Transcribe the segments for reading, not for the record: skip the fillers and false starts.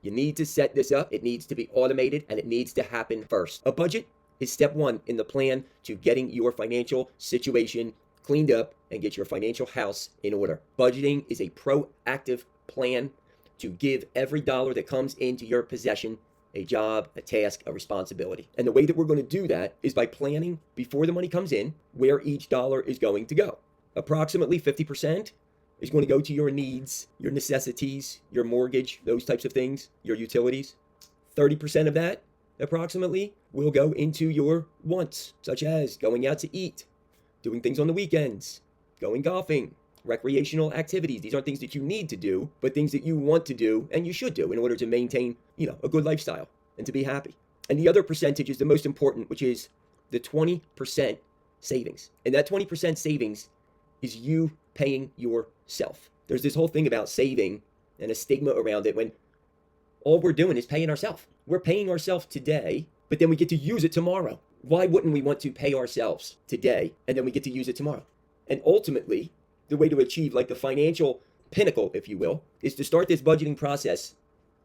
You need to set this up. It needs to be automated and it needs to happen first. A budget is step one in the plan to getting your financial situation cleaned up and get your financial house in order. Budgeting is a proactive plan to give every dollar that comes into your possession a job, a task, a responsibility. And the way that we're going to do that is by planning before the money comes in where each dollar is going to go. Approximately 50% is going to go to your needs, your necessities, your mortgage, those types of things, your utilities. 30% of that, approximately, will go into your wants, such as going out to eat, doing things on the weekends, going golfing, recreational activities. These aren't things that you need to do, but things that you want to do and you should do in order to maintain, a good lifestyle and to be happy. And the other percentage is the most important, which is the 20% savings. And that 20% savings is you paying yourself. There's this whole thing about saving and a stigma around it when all we're doing is paying ourselves. We're paying ourselves today, but then we get to use it tomorrow. Why wouldn't we want to pay ourselves today and then we get to use it tomorrow? And ultimately, the way to achieve like the financial pinnacle, if you will, is to start this budgeting process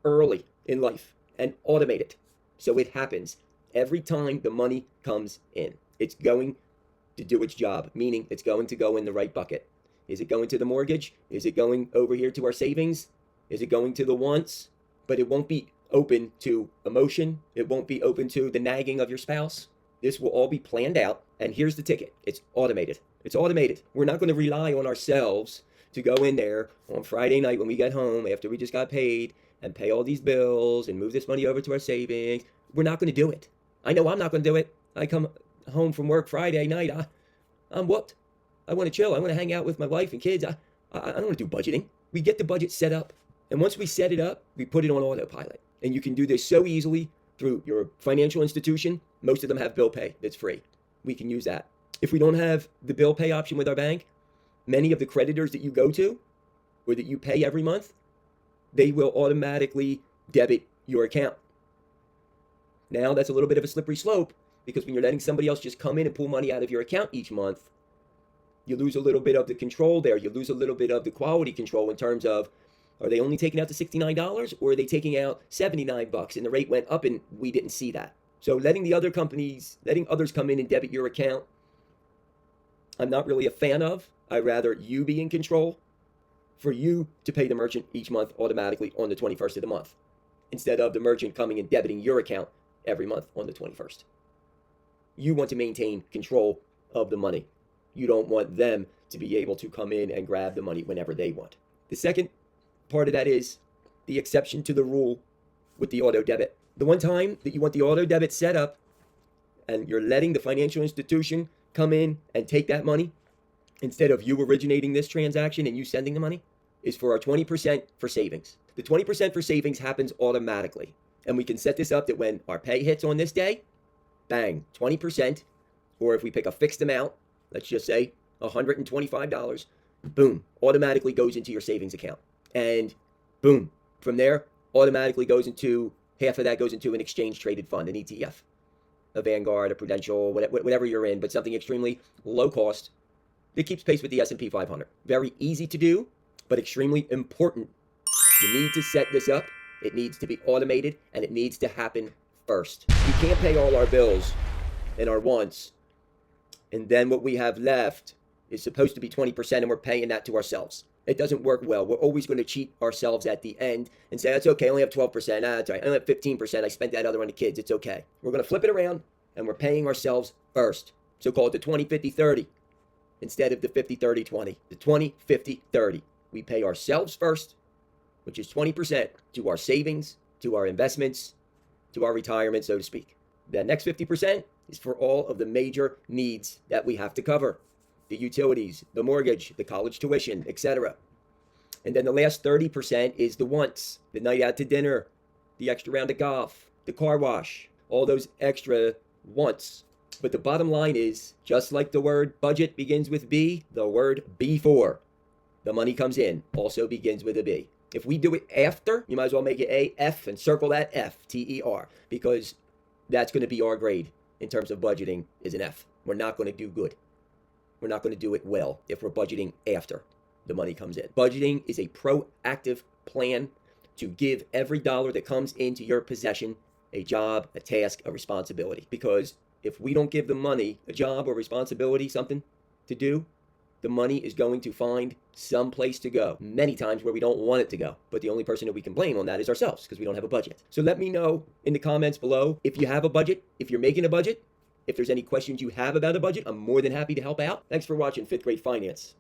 early in life and automate it so it happens every time the money comes in. It's going to do its job, meaning it's going to go in the right bucket. Is it going to the mortgage? Is it going over here to our savings? Is it going to the wants? But it won't be open to emotion. It won't be open to the nagging of your spouse. This will all be planned out. And here's the ticket. It's automated. It's automated. We're not going to rely on ourselves to go in there on Friday night when we get home after we just got paid and pay all these bills and move this money over to our savings. We're not going to do it. I know I'm not going to do it. I come home from work Friday night. I'm whooped. I want to chill. I want to hang out with my wife and kids. I don't want to do budgeting. We get the budget set up. And once we set it up, we put it on autopilot. And you can do this so easily through your financial institution. Most of them have bill pay that's free. We can use that. If we don't have the bill pay option with our bank, many of the creditors that you go to or that you pay every month, they will automatically debit your account. Now, that's a little bit of a slippery slope because when you're letting somebody else just come in and pull money out of your account each month, you lose a little bit of the control there. You lose a little bit of the quality control in terms of, are they only taking out the $69 or are they taking out $79 and the rate went up and we didn't see that? So letting others come in and debit your account, I'm not really a fan of. I'd rather you be in control for you to pay the merchant each month automatically on the 21st of the month instead of the merchant coming and debiting your account every month on the 21st. You want to maintain control of the money. You don't want them to be able to come in and grab the money whenever they want. The second part of that is the exception to the rule with the auto debit. The one time that you want the auto debit set up and you're letting the financial institution come in and take that money instead of you originating this transaction and you sending the money is for our 20% for savings. The 20% for savings happens automatically. And we can set this up that when our pay hits on this day, bang, 20%, or if we pick a fixed amount, let's just say $125, boom, automatically goes into your savings account. And boom, from there, automatically goes into, half of that goes into an exchange traded fund, an ETF, a Vanguard, a Prudential, whatever you're in, but something extremely low cost that keeps pace with the S&P 500. Very easy to do, but extremely important. You need to set this up. It needs to be automated, and it needs to happen first. We can't pay all our bills and our wants, and then what we have left is supposed to be 20%, and we're paying that to ourselves. It doesn't work well. We're always going to cheat ourselves at the end and say, that's okay, I only have 12%. That's right, I only have 15%. I spent that other on the kids. It's okay. We're going to flip it around, and we're paying ourselves first. So call it the 20-50-30 instead of the 50-30-20. The 20-50-30. We pay ourselves first, which is 20% to our savings, to our investments, to our retirement, so to speak. The next 50% is for all of the major needs that we have to cover. The utilities, the mortgage, the college tuition, etc. And then the last 30% is the wants, the night out to dinner, the extra round of golf, the car wash, all those extra wants. But the bottom line is, just like the word budget begins with B, the word before the money comes in also begins with a B. If we do it after, you might as well make it A, F, and circle that F, T-E-R, because that's going to be our grade in terms of budgeting is an F. We're not going to do good. We're not going to do it well if we're budgeting after the money comes in. Budgeting is a proactive plan to give every dollar that comes into your possession a job, a task, a responsibility. Because if we don't give the money a job or responsibility, something to do, the money is going to find some place to go, many times where we don't want it to go. But the only person that we can blame on that is ourselves, because we don't have a budget. So let me know in the comments below if you have a budget, if you're making a budget, if there's any questions you have about a budget. I'm more than happy to help out. Thanks for watching 5th Grade Finance.